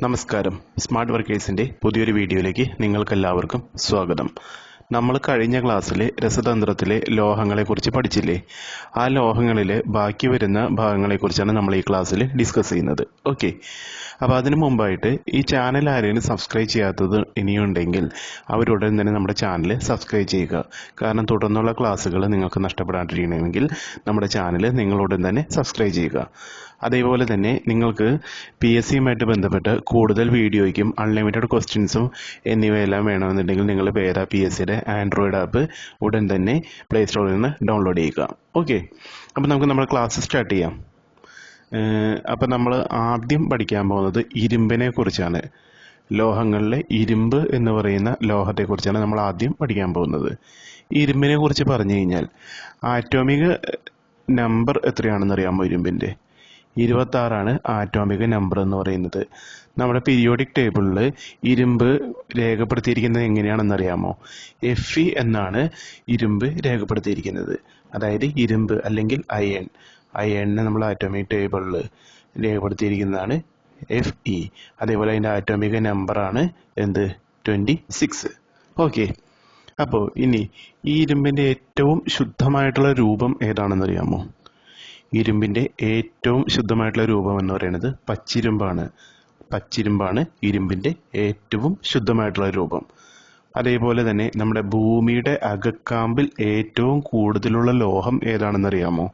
നമസ്കാരം. സ്മാർട്ട് വർക്കേഴ്സിൻ്റെ പുതിയൊരു വീഡിയോയിലേക്ക് നിങ്ങൾക്കെല്ലാവർക്കും സ്വാഗതം. നമ്മൾ കഴിഞ്ഞ ക്ലാസ്സിൽ രസതന്ത്രത്തിലെ ലോഹങ്ങളെക്കുറിച്ച് പഠിച്ചില്ലേ? ആ ലോഹങ്ങളിലെ ബാക്കി വരുന്ന ഭാഗങ്ങളെക്കുറിച്ചാണ് നമ്മൾ ഈ ക്ലാസ്സിൽ ഡിസ്കസ് ചെയ്യുന്നത്. ഓക്കെ, അപ്പോൾ അതിനു മുമ്പായിട്ട് ഈ ചാനൽ ആരെങ്കിലും സബ്സ്ക്രൈബ് ചെയ്യാത്തത് ഇനിയുണ്ടെങ്കിൽ അവരുടൻ തന്നെ നമ്മുടെ ചാനൽ സബ്സ്ക്രൈബ് ചെയ്യുക. കാരണം തുടർന്നുള്ള ക്ലാസ്സുകൾ നിങ്ങൾക്ക് നഷ്ടപ്പെടാണ്ടിരിക്കണമെങ്കിൽ നമ്മുടെ ചാനൽ നിങ്ങളുടൻ തന്നെ സബ്സ്ക്രൈബ് ചെയ്യുക. അതേപോലെ തന്നെ നിങ്ങൾക്ക് PSCയുമായിട്ട് ബന്ധപ്പെട്ട് കൂടുതൽ വീഡിയോയ്ക്കും അൺലിമിറ്റഡ് ക്വസ്റ്റ്യൻസും എന്നിവയെല്ലാം വേണമെന്നുണ്ടെങ്കിൽ നിങ്ങൾ വേദ PSCയുടെ ആൻഡ്രോയിഡ് ആപ്പ് ഉടൻ തന്നെ പ്ലേ സ്റ്റോറിൽ നിന്ന് ഡൗൺലോഡ് ചെയ്യുക. ഓക്കെ, അപ്പോൾ നമുക്ക് നമ്മുടെ ക്ലാസ് സ്റ്റാർട്ട് ചെയ്യാം. അപ്പോൾ നമ്മൾ ആദ്യം പഠിക്കാൻ പോകുന്നത് ഇരുമ്പിനെ കുറിച്ചാണ്. ലോഹങ്ങളിലെ ഇരുമ്പ് എന്ന് പറയുന്ന ലോഹത്തെക്കുറിച്ചാണ് നമ്മൾ ആദ്യം പഠിക്കാൻ പോകുന്നത്. ഇരുമ്പിനെ കുറിച്ച് പറഞ്ഞു കഴിഞ്ഞാൽ ആറ്റോമിക് നമ്പർ എത്രയാണെന്ന് അറിയാമോ? ഇരുമ്പിൻ്റെ 26 ആറ്റോമിക് നമ്പർ എന്ന് പറയുന്നത്. നമ്മുടെ പീരിയോഡിക് ടേബിളിൽ ഇരുമ്പ് രേഖപ്പെടുത്തിയിരിക്കുന്നത് എങ്ങനെയാണെന്ന് അറിയാമോ? Fe എന്നാണ് ഇരുമ്പ് രേഖപ്പെടുത്തിയിരിക്കുന്നത്. അതായത് ഇരുമ്പ് അല്ലെങ്കിൽ അയണിനെ നമ്മൾ ആറ്റോമിക് ടേബിളിൽ രേഖപ്പെടുത്തിയിരിക്കുന്നതാണ് Fe. അതേപോലെ അതിൻ്റെ ആറ്റോമിക് നമ്പറാണ് 26. ഓക്കെ, അപ്പോൾ ഇനി ഈ ഇരുമ്പിൻ്റെ ഏറ്റവും ശുദ്ധമായിട്ടുള്ള രൂപം ഏതാണെന്ന് അറിയാമോ? ഇരുമ്പിൻ്റെ ഏറ്റവും ശുദ്ധമായിട്ടുള്ള രൂപം എന്ന് പറയുന്നത് പച്ചിരുമ്പാണ് ഇരുമ്പിൻ്റെ ഏറ്റവും ശുദ്ധമായിട്ടുള്ള രൂപം. അതേപോലെ തന്നെ നമ്മുടെ ഭൂമിയുടെ അകക്കാമ്പിൽ ഏറ്റവും കൂടുതലുള്ള ലോഹം ഏതാണെന്നറിയാമോ?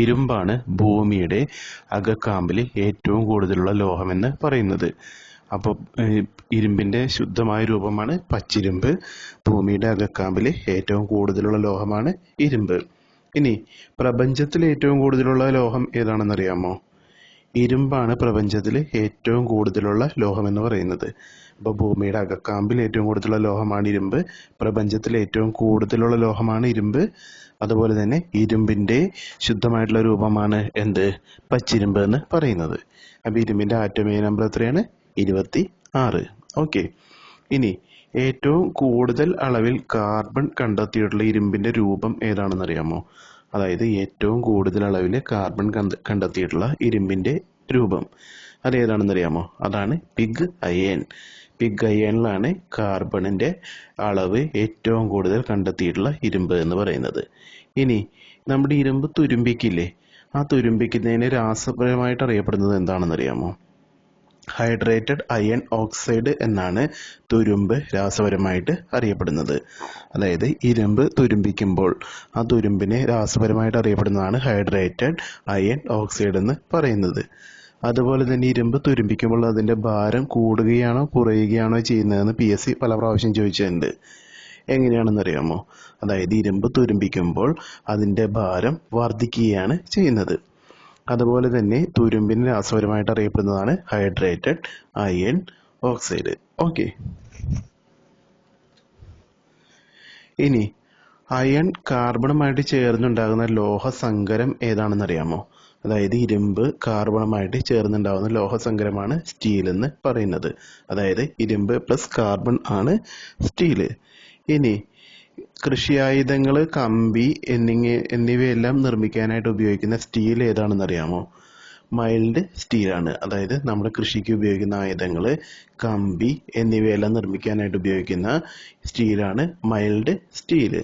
ഇരുമ്പാണ് ഭൂമിയുടെ അകക്കാമ്പിൽ ഏറ്റവും കൂടുതലുള്ള ലോഹം എന്ന് പറയുന്നത്. അപ്പോൾ ഇരുമ്പിൻ്റെ ശുദ്ധമായ രൂപമാണ് പച്ചിരുമ്പ്. ഭൂമിയുടെ അകക്കാമ്പിൽ ഏറ്റവും കൂടുതലുള്ള ലോഹമാണ് ഇരുമ്പ്. ഇനി പ്രപഞ്ചത്തിൽ ഏറ്റവും കൂടുതലുള്ള ലോഹം ഏതാണെന്നറിയാമോ? ഇരുമ്പാണ് പ്രപഞ്ചത്തിൽ ഏറ്റവും കൂടുതലുള്ള ലോഹം എന്ന് പറയുന്നത്. അപ്പോൾ ഭൂമിയുടെ അകക്കാമ്പിൽ ഏറ്റവും കൂടുതലുള്ള ലോഹമാണ് ഇരുമ്പ്, പ്രപഞ്ചത്തിൽ ഏറ്റവും കൂടുതലുള്ള ലോഹമാണ് ഇരുമ്പ്. അതുപോലെ തന്നെ ഇരുമ്പിൻ്റെ ശുദ്ധമായിട്ടുള്ള രൂപമാണ് പച്ചിരുമ്പ് എന്ന് പറയുന്നത്. അപ്പോൾ ഇരുമ്പിൻ്റെ ആറ്റോമിക് നമ്പർ എത്രയാണ്? 26. ഓക്കെ, ഇനി ഏറ്റവും കൂടുതൽ അളവിൽ കാർബൺ കണ്ടെത്തിയിട്ടുള്ള ഇരുമ്പിൻ്റെ രൂപം ഏതാണെന്നറിയാമോ? അതായത് ഏറ്റവും കൂടുതൽ അളവിൽ കാർബൺ കണ്ടെത്തിയിട്ടുള്ള ഇരുമ്പിൻ്റെ രൂപം അതേതാണെന്നറിയാമോ? അതാണ് പിഗ് അയൺ. പിഗ് അയണിലാണ് കാർബണിൻ്റെ അളവ് ഏറ്റവും കൂടുതൽ കണ്ടെത്തിയിട്ടുള്ള ഇരുമ്പ് എന്ന് പറയുന്നത്. ഇനി നമ്മുടെ ഇരുമ്പ് തുരുമ്പിക്കില്ലേ? ആ തുരുമ്പിക്കുന്നതിന് രാസപരമായിട്ട് അറിയപ്പെടുന്നത് എന്താണെന്നറിയാമോ? ഹൈഡ്രേറ്റഡ് അയൺ ഓക്സൈഡ് എന്നാണ് തുരുമ്പ് രാസപരമായിട്ട് അറിയപ്പെടുന്നത്. അതായത് ഇരുമ്പ് തുരുമ്പിക്കുമ്പോൾ ആ തുരുമ്പിനെ രാസപരമായിട്ട് അറിയപ്പെടുന്നതാണ് ഹൈഡ്രേറ്റഡ് അയൺ ഓക്സൈഡ് എന്ന് പറയുന്നത്. അതുപോലെ തന്നെ ഇരുമ്പ് തുരുമ്പിക്കുമ്പോൾ അതിൻ്റെ ഭാരം കൂടുകയാണോ കുറയുകയാണോ ചെയ്യുന്നതെന്ന് PSC പല പ്രാവശ്യം ചോദിച്ചിട്ടുണ്ട്. എങ്ങനെയാണെന്നറിയാമോ? അതായത് ഇരുമ്പ് തുരുമ്പിക്കുമ്പോൾ അതിൻ്റെ ഭാരം വർദ്ധിക്കുകയാണ് ചെയ്യുന്നത്. അതുപോലെ തന്നെ തുരുമ്പിന് രാസപരമായിട്ട് അറിയപ്പെടുന്നതാണ് ഹൈഡ്രേറ്റഡ് അയൺ ഓക്സൈഡ്. ഓക്കെ, ഇനി അയൺ കാർബണുമായിട്ട് ചേർന്നുണ്ടാകുന്ന ലോഹസങ്കരം ഏതാണെന്നറിയാമോ? അതായത് ഇരുമ്പ് കാർബണുമായിട്ട് ചേർന്നുണ്ടാകുന്ന ലോഹസങ്കരമാണ് സ്റ്റീൽ എന്ന് പറയുന്നത്. അതായത് ഇരുമ്പ് പ്ലസ് കാർബൺ ആണ് സ്റ്റീല്. ഇനി കൃഷിയായുധങ്ങൾ, കമ്പി എന്നിവയെല്ലാം നിർമ്മിക്കാനായിട്ട് ഉപയോഗിക്കുന്ന സ്റ്റീൽ ഏതാണെന്നറിയാമോ? മൈൽഡ് സ്റ്റീലാണ്. അതായത് നമ്മുടെ കൃഷിക്ക് ഉപയോഗിക്കുന്ന ആയുധങ്ങൾ, കമ്പി എന്നിവയെല്ലാം നിർമ്മിക്കാനായിട്ട് ഉപയോഗിക്കുന്ന സ്റ്റീലാണ് മൈൽഡ് സ്റ്റീല്.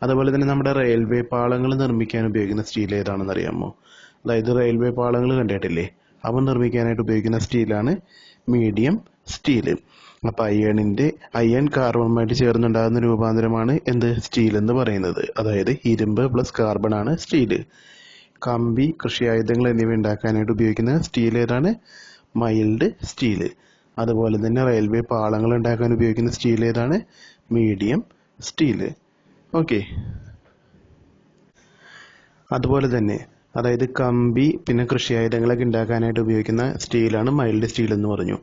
അതുപോലെ തന്നെ നമ്മുടെ റെയിൽവേ പാളങ്ങൾ നിർമ്മിക്കാൻ ഉപയോഗിക്കുന്ന സ്റ്റീൽ ഏതാണെന്നറിയാമോ? അതായത് റെയിൽവേ പാളങ്ങൾ കണ്ടിട്ടില്ലേ? അവ നിർമ്മിക്കാനായിട്ട് ഉപയോഗിക്കുന്ന സ്റ്റീലാണ് മീഡിയം സ്റ്റീല്. അപ്പോൾ അയൺ കാർബണുമായിട്ട് ചേർന്നുണ്ടാകുന്ന രൂപാന്തരമാണ് സ്റ്റീൽ എന്ന് പറയുന്നത്. അതായത് ഇരുമ്പ് പ്ലസ് കാർബൺ ആണ് സ്റ്റീല്. കമ്പി, കൃഷിയായുധങ്ങൾ എന്നിവ ഉണ്ടാക്കാനായിട്ട് ഉപയോഗിക്കുന്ന സ്റ്റീൽ ഏതാണ്? Mild steel. അതുപോലെ തന്നെ റെയിൽവേ പാളങ്ങൾ ഉണ്ടാക്കാൻ ഉപയോഗിക്കുന്ന സ്റ്റീൽ ഏതാണ്? Medium steel. ഓക്കെ, അതുപോലെ തന്നെ അതായത് കമ്പി പിന്നെ കൃഷിയായുധങ്ങളൊക്കെ ഉണ്ടാക്കാനായിട്ട് ഉപയോഗിക്കുന്ന സ്റ്റീലാണ് മൈൽഡ് സ്റ്റീൽ എന്ന് പറഞ്ഞു.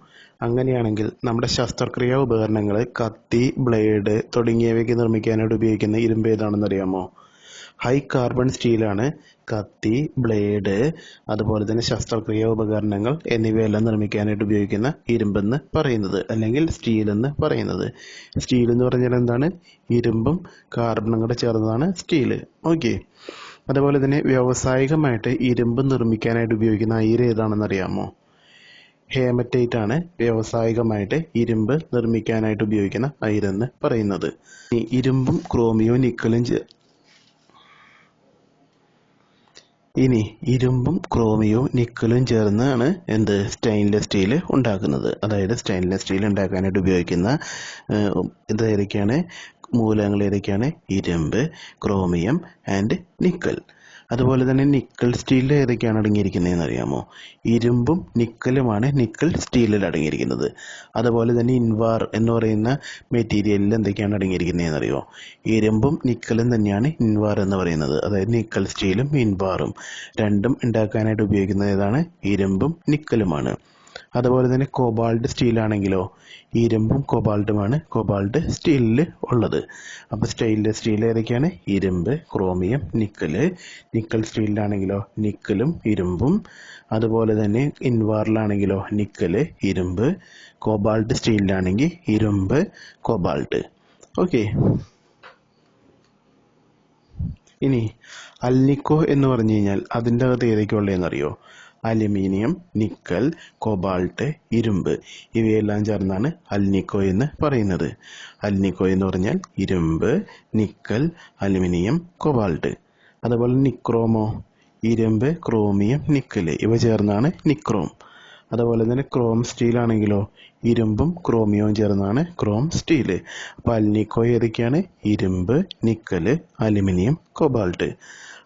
അങ്ങനെയാണെങ്കിൽ നമ്മുടെ ശസ്ത്രക്രിയാ ഉപകരണങ്ങൾ, കത്തി, ബ്ലേഡ് തുടങ്ങിയവയ്ക്ക് നിർമ്മിക്കാനായിട്ട് ഉപയോഗിക്കുന്ന ഇരുമ്പ് ഏതാണെന്നറിയാമോ? ഹൈ കാർബൺ സ്റ്റീലാണ് കത്തി, ബ്ലേഡ്, അതുപോലെ തന്നെ ശസ്ത്രക്രിയാ ഉപകരണങ്ങൾ എന്നിവയെല്ലാം നിർമ്മിക്കാനായിട്ട് ഉപയോഗിക്കുന്ന ഇരുമ്പെന്ന് പറയുന്നത്, അല്ലെങ്കിൽ സ്റ്റീൽ എന്ന് പറയുന്നത്. സ്റ്റീൽ എന്ന് പറഞ്ഞാൽ എന്താണ്? ഇരുമ്പും കാർബണും കൂടെ ചേർന്നതാണ് സ്റ്റീല്. ഓക്കെ, അതുപോലെ തന്നെ വ്യാവസായികമായിട്ട് ഇരുമ്പ് നിർമ്മിക്കാനായിട്ട് ഉപയോഗിക്കുന്ന അയിര് ഏതാണെന്നറിയാമോ? ഹേമറ്റൈറ്റ് ആണ് വ്യാവസായികമായിട്ട് ഇരുമ്പ് നിർമ്മിക്കാനായിട്ട് ഉപയോഗിക്കുന്ന അയിരെന്ന് പറയുന്നത്. ഈ ഇരുമ്പും ക്രോമിയവും നിക്കലും ഇരുമ്പും ക്രോമിയവും നിക്കലും ചേർന്നാണ് സ്റ്റെയിൻലെസ് സ്റ്റീൽ ഉണ്ടാക്കുന്നത്. അതായത് സ്റ്റെയിൻലെസ് സ്റ്റീൽ ഉണ്ടാക്കാനായിട്ട് ഉപയോഗിക്കുന്ന ഏതൊക്കെയാണ് മൂലകങ്ങൾ ഏതൊക്കെയാണ്? ഇരുമ്പ്, ക്രോമിയം ആൻഡ് നിക്കൽ. അതുപോലെ തന്നെ നിക്കൽ സ്റ്റീലിൽ ഏതൊക്കെയാണ് അടങ്ങിയിരിക്കുന്നതെന്ന് അറിയാമോ? ഇരുമ്പും നിക്കലുമാണ് നിക്കൽ സ്റ്റീലിൽ അടങ്ങിയിരിക്കുന്നത്. അതുപോലെ തന്നെ ഇൻവാർ എന്ന് പറയുന്ന മെറ്റീരിയലിൽ എന്തൊക്കെയാണ് അടങ്ങിയിരിക്കുന്നതെന്ന് അറിയുമോ? ഇരുമ്പും നിക്കലും തന്നെയാണ് ഇൻവാർ എന്ന് പറയുന്നത്. അതായത് നിക്കൽ സ്റ്റീലും ഇൻവാറും രണ്ടും ഉണ്ടാക്കാനായിട്ട് ഉപയോഗിക്കുന്നത് ഏതാണ്? ഇരുമ്പും നിക്കലുമാണ്. അതുപോലെ തന്നെ കോബാൾട്ട് സ്റ്റീലാണെങ്കിലോ ഇരുമ്പും കോബാൾട്ടുമാണ് കോബാൾട്ട് സ്റ്റീലിൽ ഉള്ളത്. അപ്പോൾ സ്റ്റെയിൻലെസ് സ്റ്റീൽ ഏതൊക്കെയാണ്? ഇരുമ്പ്, ക്രോമിയം, നിക്കല്. നിക്കൽ സ്റ്റീലിലാണെങ്കിലോ നിക്കലും ഇരുമ്പും. അതുപോലെ തന്നെ ഇൻവാറിലാണെങ്കിലോ നിക്കല്, ഇരുമ്പ്. കോബാൾട്ട് സ്റ്റീലിലാണെങ്കിൽ ഇരുമ്പ്, കോബാൾട്ട്. ഓക്കെ. ഇനി അൽനിക്കോ എന്ന് പറഞ്ഞു കഴിഞ്ഞാൽ അതിൻ്റെ അകത്ത് ഏതൊക്കെയുള്ളതെന്ന് അറിയോ? അലുമിനിയം, നിക്കൽ, കോബാൾട്ട്, ഇരുമ്പ് ഇവയെല്ലാം ചേർന്നാണ് അൽനിക്കോ എന്ന് പറയുന്നത്. അൽനിക്കോ എന്ന് പറഞ്ഞാൽ ഇരുമ്പ്, നിക്കൽ, അലുമിനിയം, കോബാൾട്ട്. അതുപോലെ നിക്രോമോ? ഇരുമ്പ്, ക്രോമിയം, നിക്കൽ ഇവ ചേർന്നാണ് നിക്രോം. അതുപോലെ തന്നെ ക്രോം സ്റ്റീൽ ആണെങ്കിലോ ഇരുമ്പും ക്രോമിയവും ചേർന്നാണ് ക്രോം സ്റ്റീൽ. അപ്പോൾ അൽനിക്കോ ഏതൊക്കെയാണ്? ഇരുമ്പ്, നിക്കല്, അലുമിനിയം, കോബാൾട്ട്.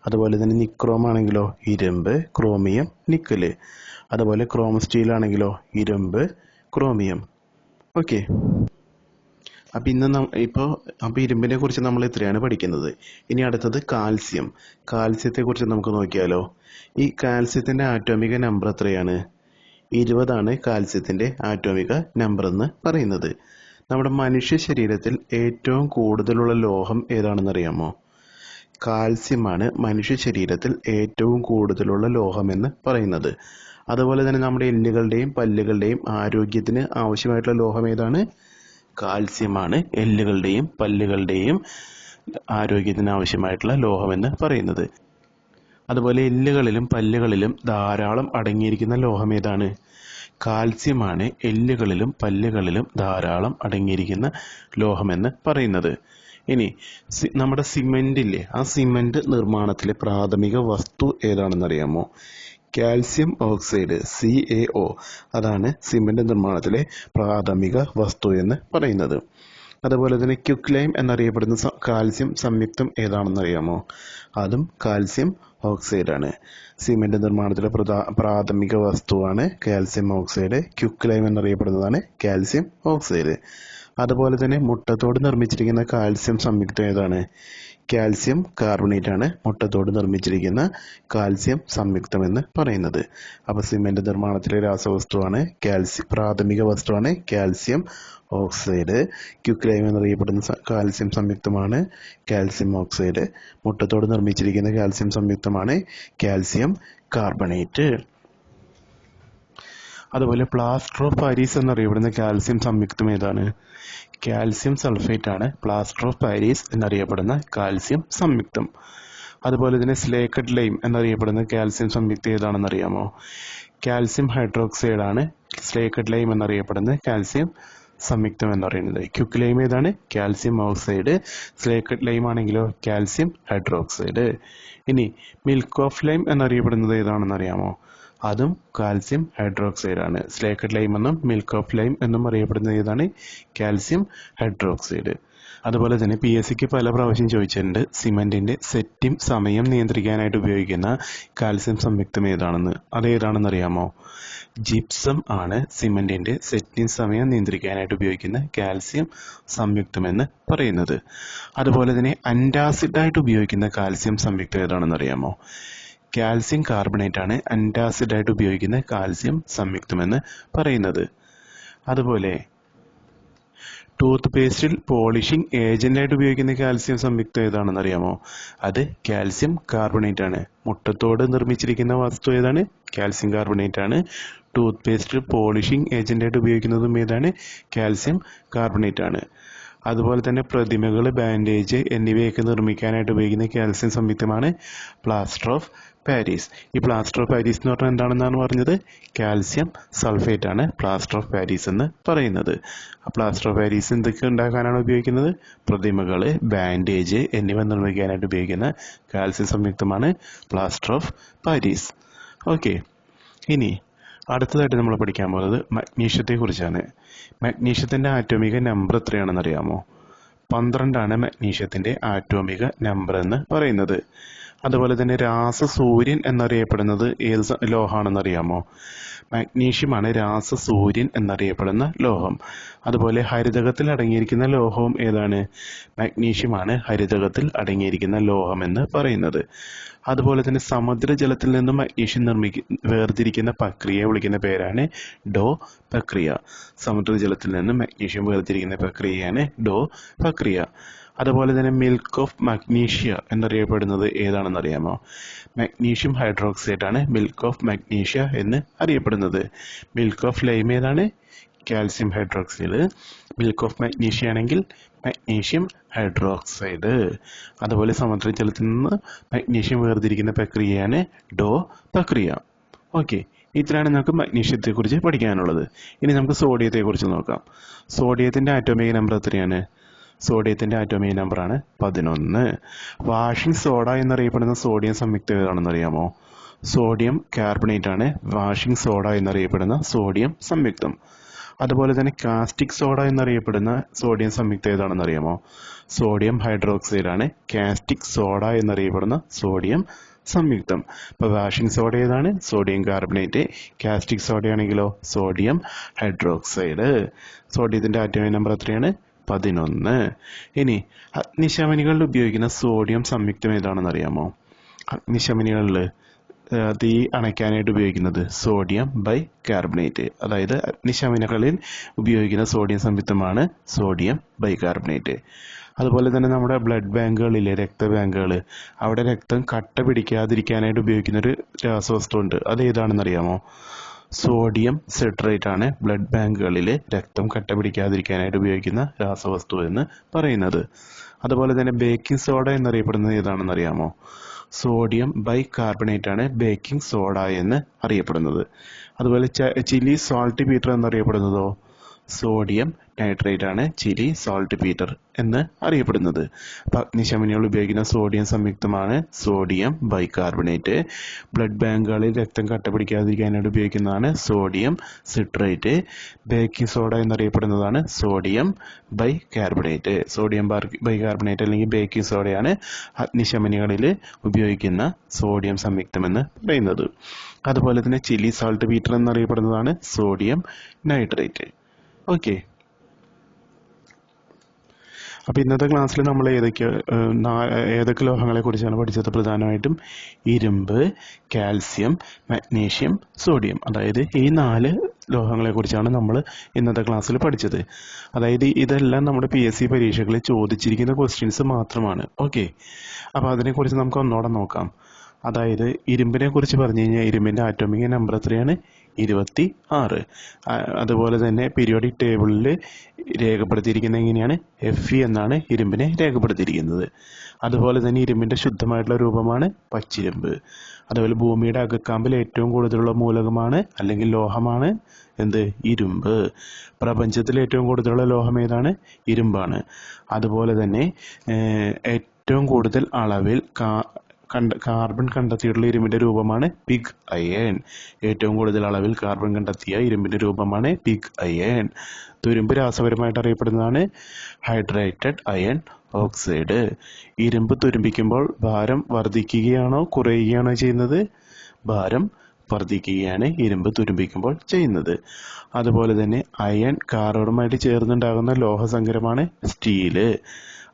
അതുപോലെ തന്നെ നിക്രോം ആണെങ്കിലോ ഇരുമ്പ്, ക്രോമിയം, നിക്കല്. അതുപോലെ ക്രോം സ്റ്റീൽ ആണെങ്കിലോ ഇരുമ്പ്, ക്രോമിയം. ഓക്കെ. അപ്പം അപ്പോൾ ഇരുമ്പിനെ കുറിച്ച് നമ്മൾ ഇത്രയാണ് പഠിക്കുന്നത്. ഇനി അടുത്തത് കാൽസ്യം. കാൽസ്യത്തെക്കുറിച്ച് നമുക്ക് നോക്കിയാലോ? ഈ കാൽസ്യത്തിൻ്റെ ആറ്റോമിക നമ്പർ എത്രയാണ്? 20 കാൽസ്യത്തിൻ്റെ ആറ്റോമിക നമ്പർ എന്ന് പറയുന്നത്. നമ്മുടെ മനുഷ്യ ശരീരത്തിൽ ഏറ്റവും കൂടുതലുള്ള ലോഹം ഏതാണെന്നറിയാമോ? കാൽസ്യമാണ് മനുഷ്യ ശരീരത്തിൽ ഏറ്റവും കൂടുതലുള്ള ലോഹമെന്ന് പറയുന്നത്. അതുപോലെ തന്നെ നമ്മുടെ എല്ലുകളുടെയും പല്ലുകളുടെയും ആരോഗ്യത്തിന് ആവശ്യമായിട്ടുള്ള ലോഹം ഏതാണ്? കാൽസ്യമാണ് എല്ലുകളുടെയും പല്ലുകളുടെയും ആരോഗ്യത്തിന് ആവശ്യമായിട്ടുള്ള ലോഹമെന്ന് പറയുന്നത്. അതുപോലെ എല്ലുകളിലും പല്ലുകളിലും ധാരാളം അടങ്ങിയിരിക്കുന്ന ലോഹം ഏതാണ്? കാൽസ്യമാണ് എല്ലുകളിലും പല്ലുകളിലും ധാരാളം അടങ്ങിയിരിക്കുന്ന ലോഹമെന്ന് പറയുന്നത്. ഇനി നമ്മുടെ സിമെന്റ് ഇല്ലേ, ആ സിമെന്റ് നിർമ്മാണത്തിലെ പ്രാഥമിക വസ്തു ഏതാണെന്നറിയാമോ? Calcium oxide, CaO. അതാണ് സിമെന്റ് നിർമ്മാണത്തിലെ പ്രാഥമിക വസ്തു എന്ന് പറയുന്നത്. അതുപോലെ തന്നെ ക്വിക്ലൈം എന്നറിയപ്പെടുന്ന കാൽസ്യം സംയുക്തം ഏതാണെന്നറിയാമോ? അതും കാൽസ്യം ഓക്സൈഡാണ്. സിമെന്റ് നിർമ്മാണത്തിലെ പ്രാഥമിക വസ്തുവാണ് കാൽസ്യം ഓക്സൈഡ്. ക്വിക്ലൈം എന്നറിയപ്പെടുന്നതാണ് കാൽസ്യം ഓക്സൈഡ്. അതുപോലെ തന്നെ മുട്ടത്തോട് നിർമ്മിച്ചിരിക്കുന്ന കാൽസ്യം സംയുക്തം ഏതാണ്? കാൽസ്യം കാർബണേറ്റ് ആണ് മുട്ടത്തോട് നിർമ്മിച്ചിരിക്കുന്ന കാൽസ്യം സംയുക്തം എന്ന് പറയുന്നത്. അപ്പോൾ സിമെന്റ് നിർമ്മാണത്തിലെ രാസവസ്തുവാണ് പ്രാഥമിക വസ്തുവാണ് കാൽസ്യം ഓക്സൈഡ്. ക്വിക്ലൈം എന്നറിയപ്പെടുന്ന കാൽസ്യം സംയുക്തമാണ് കാൽസ്യം ഓക്സൈഡ്. മുട്ടത്തോട് നിർമ്മിച്ചിരിക്കുന്ന കാൽസ്യം സംയുക്തമാണ് കാൽസ്യം കാർബണേറ്റ്. അതുപോലെ പ്ലാസ്റ്റർ ഓഫ് പാരീസ് എന്നറിയപ്പെടുന്ന കാൽസ്യം സംയുക്തം ഏതാണ്? കാൽസ്യം സൾഫേറ്റ് ആണ് പ്ലാസ്റ്റർ ഓഫ് പാരീസ് എന്നറിയപ്പെടുന്ന കാൽസ്യം സംയുക്തം. അതുപോലെ തന്നെ സ്ലേക്കഡ് ലൈം എന്നറിയപ്പെടുന്ന കാൽസ്യം സംയുക്തം ഏതാണെന്നറിയാമോ? കാൽസ്യം ഹൈഡ്രോക്സൈഡ് ആണ് സ്ലേക്കഡ് ലൈം എന്നറിയപ്പെടുന്ന കാൽസ്യം സംയുക്തം എന്ന് പറയുന്നത്. ക്വിക്ലൈം ഏതാണ്? Calcium oxide. സ്ലേക്കഡ് ലൈം ആണെങ്കിലോ കാൽസ്യം ഹൈഡ്രോക്സൈഡ്. ഇനി മിൽക്ക് ഓഫ് ലൈം എന്നറിയപ്പെടുന്നത് ഏതാണെന്നറിയാമോ? അതും കാൽസ്യം ഹൈഡ്രോക്സൈഡ് ആണ്. സ്ലേക്കഡ് ലൈം എന്നും മിൽക്ക് ഓഫ് ലൈം എന്നും അറിയപ്പെടുന്നത് ഏതാണ്? Calcium hydroxide. അതുപോലെ തന്നെ PSCക്ക് പല പ്രാവശ്യം ചോദിച്ചിട്ടുണ്ട് സിമെന്റിന്റെ സെറ്റിംഗ് സമയം നിയന്ത്രിക്കാനായിട്ട് ഉപയോഗിക്കുന്ന കാൽസ്യം സംയുക്തം ഏതാണെന്ന്. അതേതാണെന്ന് അറിയാമോ? ജിപ്സം ആണ് സിമെന്റിന്റെ സെറ്റിംഗ് സമയം നിയന്ത്രിക്കാനായിട്ട് ഉപയോഗിക്കുന്ന കാൽസ്യം സംയുക്തം എന്ന് പറയുന്നത്. അതുപോലെ തന്നെ അന്റാസിഡായിട്ട് ഉപയോഗിക്കുന്ന കാൽസ്യം സംയുക്തം ഏതാണെന്ന് അറിയാമോ? കാൽസ്യം കാർബണേറ്റ് ആണ് അന്റാസിഡായിട്ട് ഉപയോഗിക്കുന്ന കാൽസ്യം സംയുക്തം എന്ന് പറയുന്നത്. അതുപോലെ ടൂത്ത് പേസ്റ്റിൽ പോളിഷിംഗ് ഏജന്റായിട്ട് ഉപയോഗിക്കുന്ന കാൽസ്യം സംയുക്തം ഏതാണെന്ന് അറിയാമോ? അത് കാൽസ്യം കാർബണേറ്റ് ആണ്. മുട്ടത്തോട് നിർമ്മിച്ചിരിക്കുന്ന വസ്തു ഏതാണ്? കാൽസ്യം കാർബണേറ്റ് ആണ്. ടൂത്ത് പേസ്റ്റിൽ പോളിഷിംഗ് ഏജന്റായിട്ട് ഉപയോഗിക്കുന്നതും ഏതാണ്? കാൽസ്യം കാർബണേറ്റ് ആണ്. അതുപോലെ തന്നെ പ്രതിമകൾ, ബാൻഡേജ് എന്നിവയൊക്കെ നിർമ്മിക്കാനായിട്ട് ഉപയോഗിക്കുന്ന കാൽസ്യം സംയുക്തമാണ് പ്ലാസ്റ്റർ ഓഫ് പാരീസ്. ഈ പ്ലാസ്റ്റർ ഓഫ് പാരീസ് എന്ന് പറഞ്ഞാൽ എന്താണെന്നാണ് പറഞ്ഞത്? കാൽസ്യം സൾഫേറ്റ് ആണ് പ്ലാസ്റ്റർ ഓഫ് പാരീസ് എന്ന് പറയുന്നത്. ആ പ്ലാസ്റ്റർ ഓഫ് പാരീസ് എന്തൊക്കെ ഉണ്ടാക്കാനാണ് ഉപയോഗിക്കുന്നത്? പ്രതിമകൾ, ബാൻഡേജ് എന്നിവ നിർമ്മിക്കാനായിട്ട് ഉപയോഗിക്കുന്ന കാൽസ്യം സംയുക്തമാണ് പ്ലാസ്റ്റർ ഓഫ് പാരീസ്. ഓക്കെ, ഇനി അടുത്തതായിട്ട് നമ്മൾ പഠിക്കാൻ പോകുന്നത് മഗ്നീഷ്യത്തെ കുറിച്ചാണ്. മഗ്നീഷ്യത്തിന്റെ ആറ്റോമിക നമ്പർ എത്രയാണെന്ന് അറിയാമോ? 12 മഗ്നീഷ്യത്തിന്റെ ആറ്റോമിക നമ്പർ എന്ന് പറയുന്നത്. അതുപോലെ തന്നെ രാസസൂര്യൻ എന്നറിയപ്പെടുന്നത് ഏത് ലോഹമാണെന്ന് അറിയാമോ? മഗ്നീഷ്യമാണ് രാസസൂര്യൻ എന്നറിയപ്പെടുന്ന ലോഹം. അതുപോലെ ഹരിതകത്തിൽ അടങ്ങിയിരിക്കുന്ന ലോഹവും ഏതാണ്? മഗ്നീഷ്യമാണ് ഹരിതകത്തിൽ അടങ്ങിയിരിക്കുന്ന ലോഹം എന്ന് പറയുന്നത്. അതുപോലെ തന്നെ സമുദ്രജലത്തിൽ നിന്നും മഗ്നീഷ്യം വേർതിരിക്കുന്ന പ്രക്രിയയെ വിളിക്കുന്ന പേരാണ് ഡോ പ്രക്രിയ. സമുദ്രജലത്തിൽ നിന്നും മഗ്നീഷ്യം വേർതിരിക്കുന്ന പ്രക്രിയയാണ് ഡോ പ്രക്രിയ. അതുപോലെ തന്നെ മിൽക്ക് ഓഫ് മഗ്നീഷ്യ എന്നറിയപ്പെടുന്നത് ഏതാണെന്ന് അറിയാമോ? മഗ്നീഷ്യം ഹൈഡ്രോക്സൈഡ് ആണ് മിൽക്ക് ഓഫ് മഗ്നീഷ്യ എന്ന് അറിയപ്പെടുന്നത്. മിൽക്ക് ഓഫ് ലൈം ഏതാണ്? Calcium hydroxide. Milk of magnesia ആണെങ്കിൽ മഗ്നീഷ്യം ഹൈഡ്രോക്സൈഡ്. അതുപോലെ സമുദ്രജലത്തിൽ നിന്ന് മഗ്നീഷ്യം വേർതിരിക്കുന്ന പ്രക്രിയയാണ് ഡോ പ്രക്രിയ. ഓക്കെ, ഇത്രയാണ് നമുക്ക് മഗ്നീഷ്യത്തെക്കുറിച്ച് പഠിക്കാനുള്ളത്. ഇനി നമുക്ക് സോഡിയത്തെക്കുറിച്ച് നോക്കാം. സോഡിയത്തിന്റെ ആറ്റോമിക നമ്പർ എത്രയാണ്? സോഡിയത്തിന്റെ ആറ്റോമിക നമ്പറാണ് 11. വാഷിംഗ് സോഡ എന്നറിയപ്പെടുന്ന സോഡിയം സംയുക്തം ഏതാണെന്ന് അറിയാമോ? സോഡിയം കാർബണേറ്റ് ആണ് വാഷിംഗ് സോഡ എന്നറിയപ്പെടുന്ന സോഡിയം സംയുക്തം. അതുപോലെ തന്നെ കാസ്റ്റിക് സോഡ എന്നറിയപ്പെടുന്ന സോഡിയം സംയുക്തം ഏതാണെന്ന് അറിയാമോ? സോഡിയം ഹൈഡ്രോക്സൈഡ് ആണ് കാസ്റ്റിക് സോഡ എന്നറിയപ്പെടുന്ന സോഡിയം സംയുക്തം. ഇപ്പൊ വാഷിംഗ് സോഡ ഏതാണ്? Sodium carbonate. കാസ്റ്റിക് സോഡ ആണെങ്കിലോ സോഡിയം ഹൈഡ്രോക്സൈഡ്. സോഡിയത്തിന്റെ ആറ്റോമിക നമ്പർ എത്രയാണ്? 11. ഇനി അഗ്നിശമനികളിൽ ഉപയോഗിക്കുന്ന സോഡിയം സംയുക്തം ഏതാണെന്ന് അറിയാമോ? അഗ്നിശമനികളിൽ തീ അണയ്ക്കാനായിട്ട് ഉപയോഗിക്കുന്നത് സോഡിയം ബൈകാർബണേറ്റ്. അതായത് അഗ്നിശമനികളിൽ ഉപയോഗിക്കുന്ന സോഡിയം സംയുക്തമാണ് സോഡിയം ബൈകാർബണേറ്റ്. അതുപോലെ തന്നെ നമ്മുടെ ബ്ലഡ് ബാങ്കുകളിലെ രക്തബാങ്കുകൾ, അവിടെ രക്തം കട്ട പിടിക്കാതിരിക്കാനായിട്ട് ഉപയോഗിക്കുന്ന ഒരു രാസവസ്തു ഉണ്ട്. അത് ഏതാണെന്ന് അറിയാമോ? സോഡിയം സിട്രേറ്റ് ആണ് ബ്ലഡ് ബാങ്കുകളിൽ രക്തം കട്ട പിടിക്കാതിരിക്കാനായിട്ട് ഉപയോഗിക്കുന്ന രാസവസ്തു എന്ന് പറയുന്നത്. അതുപോലെ തന്നെ ബേക്കിംഗ് സോഡ എന്നറിയപ്പെടുന്നത് ഏതാണെന്ന് അറിയാമോ? സോഡിയം ബൈകാർബണേറ്റ് ആണ് ബേക്കിംഗ് സോഡ എന്ന് അറിയപ്പെടുന്നത്. അതുപോലെ ചില്ലി സോൾട്ട് പീറ്റർ എന്നറിയപ്പെടുന്നതോ സോഡിയം നൈട്രേറ്റ് ആണ് ചില്ലി സോൾട്ട് പീറ്റർ എന്ന് അറിയപ്പെടുന്നത്. അപ്പൊ അഗ്നിശമനികൾ ഉപയോഗിക്കുന്ന സോഡിയം സംയുക്തമാണ് സോഡിയം ബൈകാർബണേറ്റ്. ബ്ലഡ് ബാങ്കുകളിൽ രക്തം കട്ട പിടിക്കാതിരിക്കാനായിട്ട് ഉപയോഗിക്കുന്നതാണ് സോഡിയം സിട്രേറ്റ്. ബേക്കിംഗ് സോഡ എന്നറിയപ്പെടുന്നതാണ് സോഡിയം ബൈകാർബണേറ്റ്. സോഡിയം ബൈകാർബണേറ്റ് അല്ലെങ്കിൽ ബേക്കിംഗ് സോഡയാണ് അഗ്നിശമനികളിൽ ഉപയോഗിക്കുന്ന സോഡിയം സംയുക്തം എന്ന് പറയുന്നത്. അതുപോലെ തന്നെ ചില്ലി സോൾട്ട് പീറ്റർ എന്നറിയപ്പെടുന്നതാണ് സോഡിയം നൈട്രേറ്റ്. ഓക്കെ, അപ്പൊ ഇന്നത്തെ ക്ലാസ്സിൽ നമ്മൾ ഏതൊക്കെ ലോഹങ്ങളെ കുറിച്ചാണ് പഠിച്ചത്? പ്രധാനമായിട്ടും ഇരുമ്പ്, കാൽസ്യം, മഗ്നീഷ്യം, സോഡിയം. അതായത് ഈ 4 ലോഹങ്ങളെ കുറിച്ചാണ് നമ്മൾ ഇന്നത്തെ ക്ലാസ്സിൽ പഠിച്ചത്. അതായത് ഇതെല്ലാം നമ്മുടെ PSC പരീക്ഷകളിൽ ചോദിച്ചിരിക്കുന്ന ക്വസ്റ്റ്യൻസ് മാത്രമാണ്. ഓക്കെ, അപ്പൊ അതിനെക്കുറിച്ച് നമുക്ക് ഒന്നോടെ നോക്കാം. അതായത് ഇരുമ്പിനെ കുറിച്ച് പറഞ്ഞു കഴിഞ്ഞാൽ ഇരുമ്പിന്റെ ആറ്റോമിക നമ്പർ എത്രയാണ്? 26. അതുപോലെ തന്നെ പീരിയോഡിക് ടേബിളിൽ രേഖപ്പെടുത്തിയിരിക്കുന്നത് എങ്ങനെയാണ്? Fe എന്നാണ് ഇരുമ്പിനെ രേഖപ്പെടുത്തിയിരിക്കുന്നത്. അതുപോലെ തന്നെ ഇരുമ്പിന്റെ ശുദ്ധമായിട്ടുള്ള രൂപമാണ് പച്ചിരുമ്പ്. അതുപോലെ ഭൂമിയുടെ അകക്കാമ്പിൽ ഏറ്റവും കൂടുതലുള്ള മൂലകമാണ് അല്ലെങ്കിൽ ലോഹമാണ് എന്ത്? ഇരുമ്പ്. പ്രപഞ്ചത്തിൽ ഏറ്റവും കൂടുതലുള്ള ലോഹം ഏതാണ്? ഇരുമ്പാണ്. അതുപോലെ തന്നെ ഏറ്റവും കൂടുതൽ അളവിൽ കാർബൺ കണ്ടെത്തിയിട്ടുള്ള ഇരുമ്പിന്റെ രൂപമാണ് പിഗ് അയൺ. ഏറ്റവും കൂടുതൽ അളവിൽ കാർബൺ കണ്ടെത്തിയ ഇരുമ്പിന്റെ രൂപമാണ് പിഗ് അയൺ. തുരുമ്പ് രാസപരമായിട്ട് അറിയപ്പെടുന്നതാണ് ഹൈഡ്രേറ്റഡ് അയൺ ഓക്സൈഡ്. ഇരുമ്പ് തുരുമ്പിക്കുമ്പോൾ ഭാരം വർദ്ധിക്കുകയാണോ കുറയുകയാണോ ചെയ്യുന്നത്? ഭാരം വർദ്ധിക്കുകയാണ് ഇരുമ്പ് തുരുമ്പിക്കുമ്പോൾ ചെയ്യുന്നത്. അതുപോലെ തന്നെ അയൺ കാർബണുമായിട്ട് ചേർന്നുണ്ടാകുന്ന ലോഹസങ്കരമാണ് സ്റ്റീല്.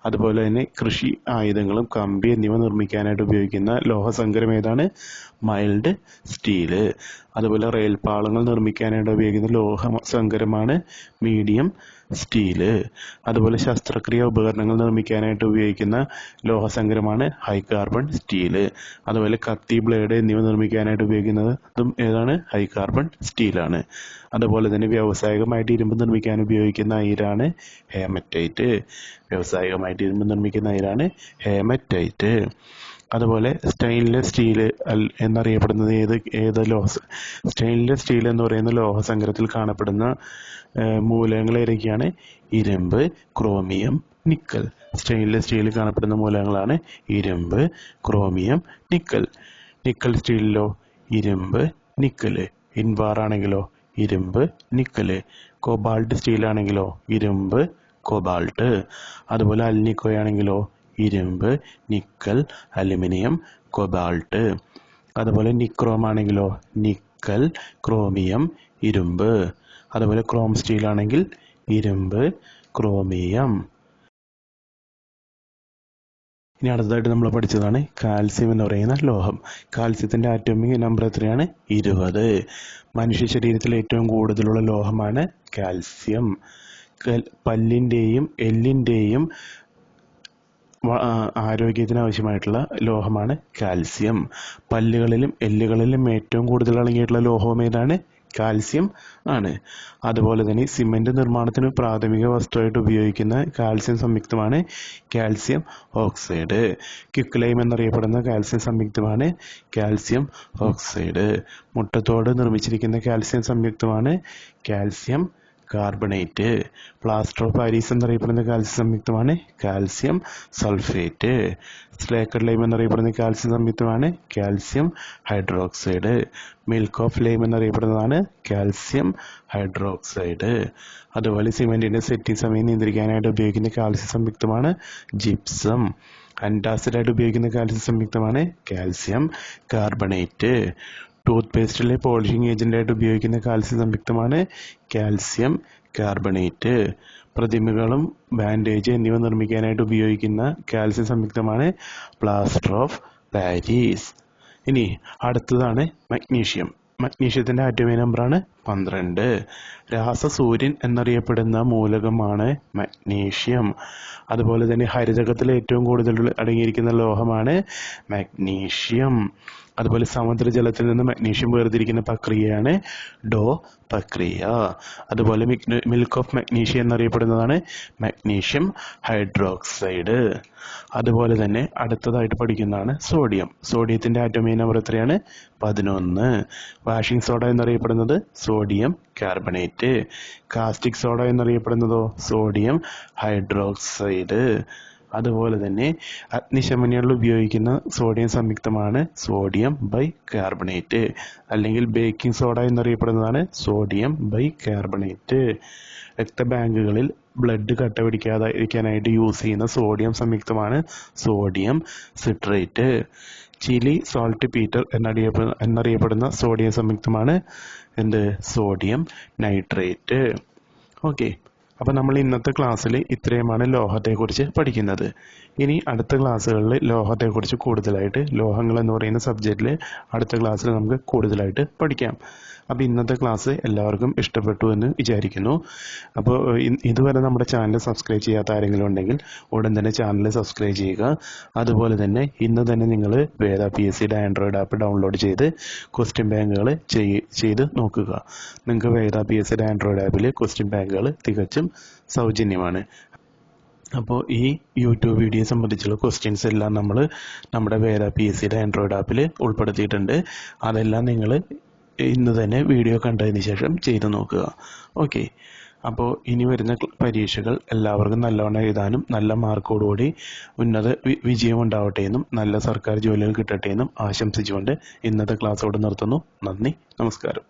അതുപോലെ തന്നെ കൃഷി ആയുധങ്ങളും കമ്പി എന്നിവ നിർമ്മിക്കാനായിട്ട് ഉപയോഗിക്കുന്ന ലോഹസങ്കരം ഏതാണ്? Mild steel. അതുപോലെ റെയിൽ പാളങ്ങൾ നിർമ്മിക്കാനായിട്ട് ഉപയോഗിക്കുന്ന ലോഹ സങ്കരമാണ് മീഡിയം സ്റ്റീല്. അതുപോലെ ശസ്ത്രക്രിയ ഉപകരണങ്ങൾ നിർമ്മിക്കാനായിട്ട് ഉപയോഗിക്കുന്ന ലോഹസങ്കരമാണ് ഹൈ കാർബൺ സ്റ്റീല്. അതുപോലെ കത്തി, ബ്ലേഡ് എന്നിവ നിർമ്മിക്കാനായിട്ട് ഉപയോഗിക്കുന്നതും ഏതാണ്? ഹൈ കാർബൺ സ്റ്റീലാണ്. അതുപോലെ തന്നെ വ്യാവസായികമായിട്ട് ഇരുമ്പ് നിർമ്മിക്കാൻ ഉപയോഗിക്കുന്ന അയിരാണ് ഹേമറ്റൈറ്റ്. വ്യാവസായികമായിട്ട് ഇരുമ്പ് നിർമ്മിക്കുന്ന അയിരാണ് ഹേമറ്റൈറ്റ്. അതുപോലെ സ്റ്റെയിൻലെസ് സ്റ്റീൽ എന്നറിയപ്പെടുന്നത് ഏത് സ്റ്റെയിൻലെസ് സ്റ്റീൽ എന്ന് പറയുന്ന ലോഹസങ്കരത്തിൽ കാണപ്പെടുന്ന മൂലകങ്ങൾ ഏതൊക്കെയാണ്? ഇരുമ്പ്, ക്രോമിയം, നിക്കൽ. സ്റ്റെയിൻലെസ് സ്റ്റീലിൽ കാണപ്പെടുന്ന മൂലകങ്ങളാണ് ഇരുമ്പ്, ക്രോമിയം, നിക്കൽ. നിക്കൽ സ്റ്റീലിലോ ഇരുമ്പ്, നിക്കല്. ഇൻവാർ ആണെങ്കിലോ ഇരുമ്പ്, നിക്കല്. കോബാൾട്ട് സ്റ്റീലാണെങ്കിലോ ഇരുമ്പ്, കോബാൾട്ട്. അതുപോലെ അൽനിക്കോയാണെങ്കിലോ ഇരുമ്പ്, നിക്കൽ, അലുമിനിയം, കോബാൾട്ട്. അതുപോലെ നിക്രോം ആണെങ്കിലോ നിക്കൽ, ക്രോമിയം, ഇരുമ്പ്. അതുപോലെ ക്രോം സ്റ്റീൽ ആണെങ്കിൽ ഇരുമ്പ്, ക്രോമിയം. ഇനി അടുത്തതായിട്ട് നമ്മൾ പഠിച്ചതാണ് കാൽസ്യം എന്ന് പറയുന്ന ലോഹം. കാൽസ്യത്തിന്റെ ആറ്റോമിക് നമ്പർ എത്രയാണ്? 20. മനുഷ്യ ശരീരത്തിൽ ഏറ്റവും കൂടുതലുള്ള ലോഹമാണ് കാൽസ്യം. പല്ലിന്റെയും എല്ലിന്റെയും ആരോഗ്യത്തിന് ആവശ്യമായിട്ടുള്ള ലോഹമാണ് കാൽസ്യം. പല്ലുകളിലും എല്ലുകളിലും ഏറ്റവും കൂടുതൽ അടങ്ങിയിട്ടുള്ള ലോഹം ഏതാണ്? കാൽസ്യം ആണ്. അതുപോലെ തന്നെ സിമന്റ് നിർമ്മാണത്തിന് പ്രാഥമിക വസ്തുവായിട്ട് ഉപയോഗിക്കുന്ന കാൽസ്യം സംയുക്തമാണ് കാൽസ്യം ഓക്സൈഡ്. ക്വിക്ക് ലൈം എന്നറിയപ്പെടുന്ന കാൽസ്യം സംയുക്തമാണ് കാൽസ്യം ഓക്സൈഡ്. മുട്ടത്തോട് നിർമ്മിച്ചിരിക്കുന്ന കാൽസ്യം സംയുക്തമാണ് calcium carbonate. Plaster of Paris എന്നറിയപ്പെടുന്ന കാൽസ്യം സംയുക്തമാണ് കാൽസ്യം സൾഫേറ്റ്. സ്ലേക്കർ ലൈം എന്നറിയപ്പെടുന്ന കാൽസ്യം സംയുക്തമാണ് calcium hydroxide. Milk of lime എന്നറിയപ്പെടുന്നതാണ് കാൽസ്യം ഹൈഡ്രോക്സൈഡ്. അതുപോലെ സിമെന്റിന്റെ സെറ്റിംഗ് സമയം നിയന്ത്രിക്കാനായിട്ട് ഉപയോഗിക്കുന്ന കാൽസ്യം സംയുക്തമാണ് ജിപ്സം. ആന്റാസിഡായിട്ട് ഉപയോഗിക്കുന്ന കാൽസ്യം സംയുക്തമാണ് കാൽസ്യം കാർബണേറ്റ്. ടൂത്ത് പേസ്റ്റിലെ പോളിഷിംഗ് ഏജന്റായിട്ട് ഉപയോഗിക്കുന്ന കാൽസ്യം സംയുക്തമാണ് കാൽസ്യം കാർബണേറ്റ്. പ്രതിമകളും ബാൻഡേജ് എന്നിവ നിർമ്മിക്കാനായിട്ട് ഉപയോഗിക്കുന്ന കാൽസ്യം സംയുക്തമാണ് പ്ലാസ്റ്റർ ഓഫ് പാരീസ്. ഇനി അടുത്തതാണ് മഗ്നീഷ്യം. മഗ്നീഷ്യത്തിന്റെ ആറ്റോമിക് നമ്പറാണ് 12. രാസസൂര്യൻ എന്നറിയപ്പെടുന്ന മൂലകമാണ് മഗ്നീഷ്യം. അതുപോലെ തന്നെ ഹരിതകത്തിൽ ഏറ്റവും കൂടുതൽ അടങ്ങിയിരിക്കുന്ന ലോഹമാണ് മഗ്നീഷ്യം. അതുപോലെ സമുദ്രജലത്തിൽ നിന്ന് മഗ്നീഷ്യം വേർതിരിക്കുന്ന പ്രക്രിയയാണ് ഡോ പ്രക്രിയ. അതുപോലെ മിൽക്ക് ഓഫ് മഗ്നീഷ്യം എന്നറിയപ്പെടുന്നതാണ് മഗ്നീഷ്യം ഹൈഡ്രോക്സൈഡ്. അതുപോലെ തന്നെ അടുത്തതായിട്ട് പഠിക്കുന്നതാണ് സോഡിയം. സോഡിയത്തിന്റെ ആറ്റോമിക് നമ്പർ എത്രയാണ്? 11. വാഷിംഗ് സോഡ എന്നറിയപ്പെടുന്നത് സോഡിയം കാർബണേറ്റ്. കാസ്റ്റിക് സോഡ എന്നറിയപ്പെടുന്നതോ സോഡിയം ഹൈഡ്രോക്സൈഡ്. അതുപോലെ തന്നെ അഗ്നിശമനികളിൽ ഉപയോഗിക്കുന്ന സോഡിയം സംയുക്തമാണ് സോഡിയം ബൈകാർബണേറ്റ്, അല്ലെങ്കിൽ ബേക്കിംഗ് സോഡ എന്നറിയപ്പെടുന്നതാണ് സോഡിയം ബൈകാർബണേറ്റ്. രക്തബാങ്കുകളിൽ ബ്ലഡ് കട്ട പിടിക്കാതിരിക്കാനായിട്ട് യൂസ് ചെയ്യുന്ന സോഡിയം സംയുക്തമാണ് sodium citrate. Chile saltpetre എന്നറിയപ്പെടുന്ന സോഡിയം സംയുക്തമാണ് സോഡിയം നൈട്രേറ്റ്. ഓക്കെ, അപ്പോൾ നമ്മൾ ഇന്നത്തെ ക്ലാസ്സിൽ ഇത്രയുമാണ് ലോഹത്തെക്കുറിച്ച് പഠിക്കുന്നത്. ഇനി അടുത്ത ക്ലാസ്സുകളിൽ ലോഹത്തെക്കുറിച്ച് കൂടുതലായിട്ട്, ലോഹങ്ങൾ എന്ന് പറയുന്ന സബ്ജക്റ്റിൽ അടുത്ത ക്ലാസ്സിൽ നമുക്ക് കൂടുതലായിട്ട് പഠിക്കാം. അപ്പോൾ ഇന്നത്തെ ക്ലാസ് എല്ലാവർക്കും ഇഷ്ടപ്പെട്ടു എന്ന് വിചാരിക്കുന്നു. അപ്പോൾ ഇതുവരെ നമ്മുടെ ചാനൽ സബ്സ്ക്രൈബ് ചെയ്യാത്ത ആരെങ്കിലും ഉണ്ടെങ്കിൽ ഉടൻ തന്നെ ചാനൽ സബ്സ്ക്രൈബ് ചെയ്യുക. അതുപോലെ തന്നെ ഇന്ന് തന്നെ നിങ്ങൾ വേദ PSCയുടെ ആൻഡ്രോയിഡ് ആപ്പ് ഡൗൺലോഡ് ചെയ്ത് ക്വസ്റ്റ്യൻ ബാങ്കുകൾ ചെയ്ത് നോക്കുക. നിങ്ങൾക്ക് വേദ PSCയുടെ ആൻഡ്രോയിഡ് ആപ്പിൽ ക്വസ്റ്റ്യൻ ബാങ്കുകൾ തികച്ചും സൗജന്യമാണ്. അപ്പോൾ ഈ യൂട്യൂബ് വീഡിയോ സംബന്ധിച്ചുള്ള ക്വസ്റ്റ്യൻസ് എല്ലാം നമ്മൾ നമ്മുടെ വേദ PSCയുടെ ആൻഡ്രോയിഡ് ആപ്പിൽ ഉൾപ്പെടുത്തിയിട്ടുണ്ട്. അതെല്ലാം നിങ്ങൾ ഇന്ന് തന്നെ വീഡിയോ കണ്ടതിന് ശേഷം ചെയ്തു നോക്കുക. ഓക്കെ, അപ്പോൾ ഇനി വരുന്ന പരീക്ഷകൾ എല്ലാവർക്കും നല്ലവണ്ണം എഴുതാനും നല്ല മാർക്കോടുകൂടി ഉന്നത വിജയം ഉണ്ടാവട്ടെ എന്നും നല്ല സർക്കാർ ജോലികൾ കിട്ടട്ടെ എന്നും ആശംസിച്ചുകൊണ്ട് ഇന്നത്തെ ക്ലാസ്സോട് നിർത്തുന്നു. നന്ദി, നമസ്കാരം.